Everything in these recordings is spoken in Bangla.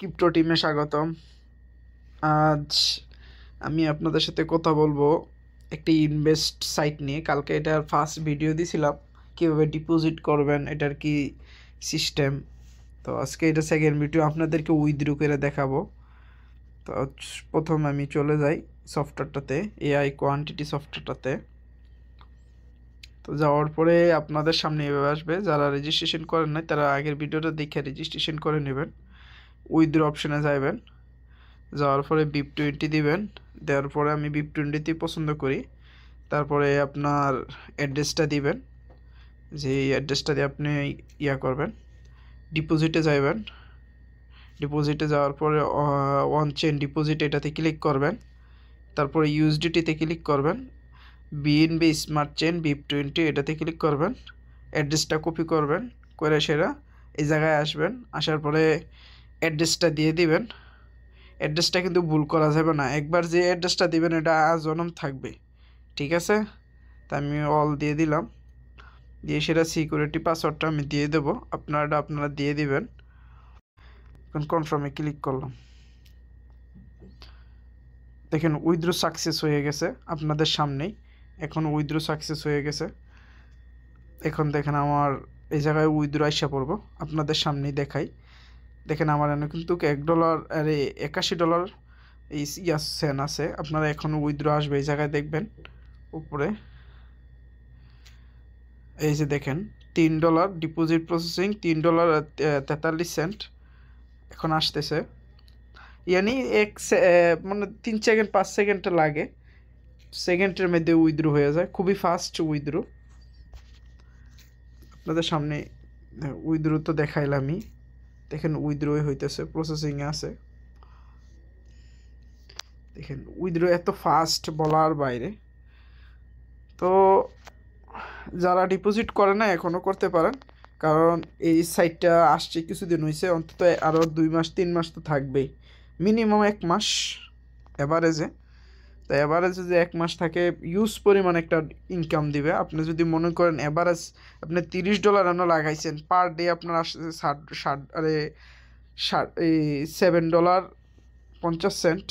ক্রিপ্টো টিমে স্বাগতম। আজ আমি আপনাদের সাথে কথা বলবো একটি ইনভেস্ট সাইট নিয়ে। কালকে এটার ফার্স্ট ভিডিও দিয়েছিলাম কীভাবে ডিপোজিট করবেন, এটার কি সিস্টেম। তো আজকে এটা সেকেন্ড ভিডিও, আপনাদেরকে উইথড্র করে দেখাবো। তো প্রথম আমি চলে যাই সফটওয়্যারটাতে, এআই কোয়ান্টিটি সফটওয়্যারটাতে। তো যাওয়ার পরে আপনাদের সামনে এভাবে আসবে। যারা রেজিস্ট্রেশন করেন নাই তারা আগের ভিডিওটা দেখে রেজিস্ট্রেশন করে নেবেন। উইথড্র অপশানে যাবেন, যাওয়ার পরে BIP20 দিবেন। দেওয়ার পরে আমি BIP20 পছন্দ করি। তারপরে আপনার অ্যাড্রেসটা দিবেন, যে অ্যাড্রেসটা দিয়ে আপনি করবেন, ডিপোজিটে যাবেন। ডিপোজিটে যাওয়ার পরে অন চেন ডিপোজিট এটাতে ক্লিক করবেন। তারপরে ইউএসডিটিতে ক্লিক করবেন। বিএনবি স্মার্ট চেন BIP20 এটাতে ক্লিক করবেন। অ্যাড্রেসটা কপি করবেন, করে সেটা এই জায়গায় আসবেন। আসার পরে অ্যাড্রেসটা দিয়ে দিবেন। অ্যাড্রেসটা কিন্তু ভুল করা যাবে না, একবার যে অ্যাড্রেসটা দিবেন এটা আজীবন থাকবে, ঠিক আছে? তা আমি অল দিয়ে দিলাম, দিয়ে সেটা সিকিউরিটি পাসওয়ার্ডটা আমি দিয়ে দেবো, আপনারা দিয়ে দিবেন। এখন কনফার্মে ক্লিক করলাম। দেখেন উইথড্র সাকসেস হয়ে গেছে আপনাদের সামনেই। এখন উইথড্র সাকসেস হয়ে গেছে। এখন দেখেন আমার এই জায়গায় উইথড্র আইসা পড়বো, আপনাদের সামনেই দেখাই। দেখেন আমার এখানে কিন্তু $1 আরে $81 এই সেন আছে। আপনারা এখন উইথড্র আসবে, এই জায়গায় দেখবেন উপরে, এই যে দেখেন $3 ডিপোজিট প্রসেসিং, $3.43 এখন আসতেছে। ইয়ানি মানে 3 সেকেন্ড 5 সেকেন্ড লাগে, সেকেন্ডের মধ্যে উইথড্র হয়ে যায়, খুবই ফাস্ট উইথড্র। আপনাদের সামনে উইথড্র তো দেখাইলামই, দেখেন উইথড্রই হইতেছে, প্রসেসিংয়ে আছে। দেখেন উইথড্র এত ফাস্ট বলার বাইরে। তো যারা ডিপোজিট করে না এখনও করতে পারেন, কারণ এই সাইটটা আসছে কিছুদিন হয়েছে, অন্তত আরও 2 মাস 3 মাস তো থাকবেই, মিনিমাম 1 মাস অ্যাভারেজে। তো অ্যাভারেজে যে 1 মাস থাকে, ইউজ পরিমাণ একটা ইনকাম দিবে। আপনি যদি মনে করেন অ্যাভারেজ আপনি $30 এনে লাগাইছেন, পার ডে আপনার আসছে $7.50,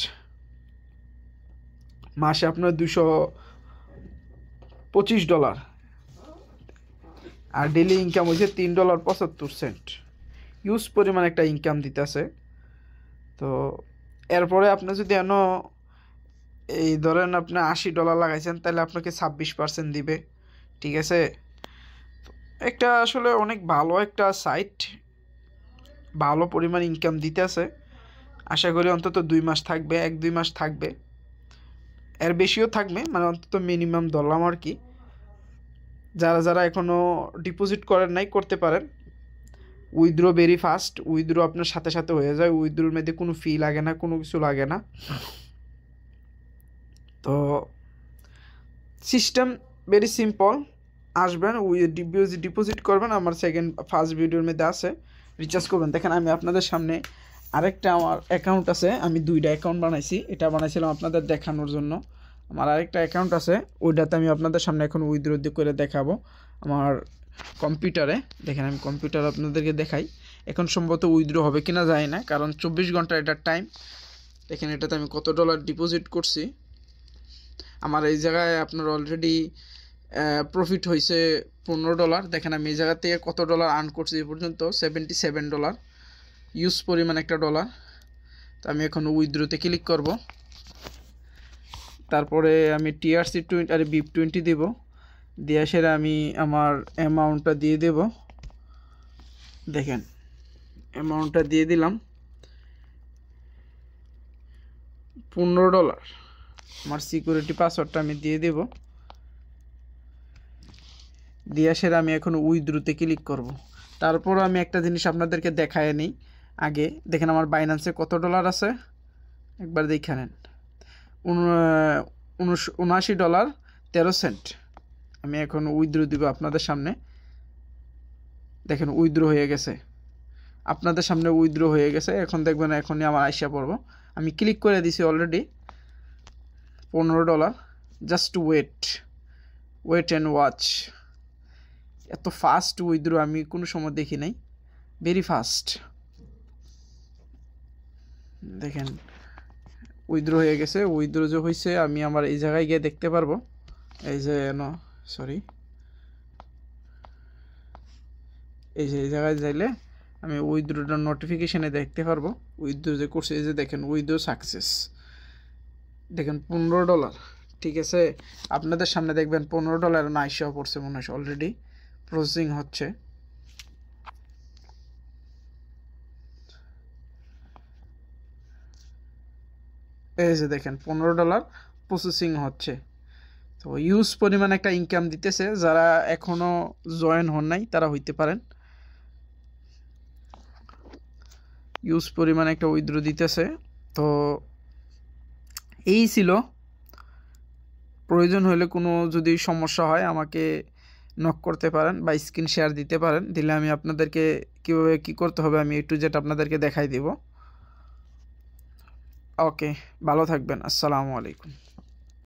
মাসে আপনার $225, আর ডেলি ইনকাম হয়েছে $3.75। ইউজ পরিমাণ একটা ইনকাম দিতেছে। তো এরপরে আপনি যদি এই ধরেন আপনি $80 লাগাইছেন, তাহলে আপনাকে 26% দিবে, ঠিক আছে? একটা আসলে অনেক ভালো একটা সাইট, ভালো পরিমাণ ইনকাম দিতেছে। আশা করি অন্তত 2 মাস থাকবে, 1-2 মাস থাকবে, এর বেশিও থাকবে, মানে অন্তত মিনিমাম ধরলাম আর কি। যারা যারা এখনও ডিপোজিট করেন নাই করতে পারেন। উইথড্র ভেরি ফাস্ট, উইথড্র আপনার সাথে সাথে হয়ে যায়। উইথড্রোর মধ্যে কোনো ফি লাগে না, কোনো কিছু লাগে না। তো সিস্টেম ভেরি সিম্পল। আসবেন, ডিপোজিট করবেন, আমার ফার্স্ট ভিডিওর মধ্যে আছে, রিচার্জ করবেন। দেখেন আমি আপনাদের সামনে আরেকটা আমার অ্যাকাউন্ট আছে, আমি 2টা অ্যাকাউন্ট বানাইছি। এটা বানাইছিলাম আপনাদের দেখানোর জন্য। আমার আরেকটা অ্যাকাউন্ট আছে, ওইটাতে আমি আপনাদের সামনে এখন উইথড্র করে দেখাবো আমার কম্পিউটারে। দেখেন আমি কম্পিউটার আপনাদেরকে দেখাই। এখন সম্ভবত উইথড্র হবে কিনা জানি না, কারণ 24 ঘন্টা এটার টাইম। দেখেন এটাতে আমি কত ডলার ডিপোজিট করছি। আমার এই জায়গায় আপনার অলরেডি প্রফিট হয়েছে $15। দেখেন আমি এই জায়গা থেকে কত ডলার আর্ন করছি এ পর্যন্ত, $77। ইউজ পরিমাণ একটা ডলার। তো আমি এখন উইথড্রোতে ক্লিক করব। তারপরে আমি TRC20 আর BIP20 দেব, দিয়ে সেটা আমি আমার অ্যামাউন্টটা দিয়ে দেব। দেখেন অ্যামাউন্টটা দিয়ে দিলাম, $15। আমার সিকিউরিটি পাসওয়ার্ডটা আমি দিয়ে দেব, দিয়ে সেটা আমি এখন উইথড্রোতে ক্লিক করব। তারপর আমি একটা জিনিস আপনাদেরকে দেখায় নিই আগে। দেখেন আমার বাইন্যান্সে কত ডলার আছে, একবার দেখে নেন। $79.13। আমি এখন উইথড্র দিব আপনাদের সামনে। দেখেন উইথড্র হয়ে গেছে, আপনাদের সামনে উইথড্র হয়ে গেছে। এখন দেখবেন এখনই আমার আইসা পড়বো। আমি ক্লিক করে দিছি already, $15। Just wait and watch. এত ফাস্ট উইথড্র আমি কোনো সময় দেখি নাই, ভেরি ফাস্ট। দেখেন উইথড্র হয়ে গেছে। উইথড্র যে হয়েছে আমি আমার এই জায়গায় গিয়ে দেখতে পারবো। এই যে সরি, এই যে এই জায়গায় যাইলে আমি উইথড্রটার নোটিফিকেশানে দেখতে পারবো উইথড্র যে করছে। এই যে দেখেন উইথড্র সাকসেস, দেখেন $15। ঠিক আছে, আপনাদের সামনে দেখবেন $15 না আইসা পড়ছে মনে হয়, অলরেডি প্রসেসিং হচ্ছে। এই যে দেখেন $15 প্রসেসিং হচ্ছে। তো ইউজ পরিমাণ একটা ইনকাম দিতেছে। যারা এখনও জয়েন হন নাই তারা হইতে পারেন। ইউজ পরিমাণ একটা উইথড্র দিতেছে। তো এই ছিল, প্রয়োজন হলে কোনো যদি সমস্যা হয় আমাকে নক করতে পারেন বা স্ক্রিন শেয়ার দিতে পারেন, দিলে আমি আপনাদেরকে কীভাবে কী করতে হবে আমি একটু যেটা আপনাদেরকে দেখাই দিব। ওকে, ভালো থাকবেন। আসসালামু আলাইকুম।